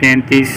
35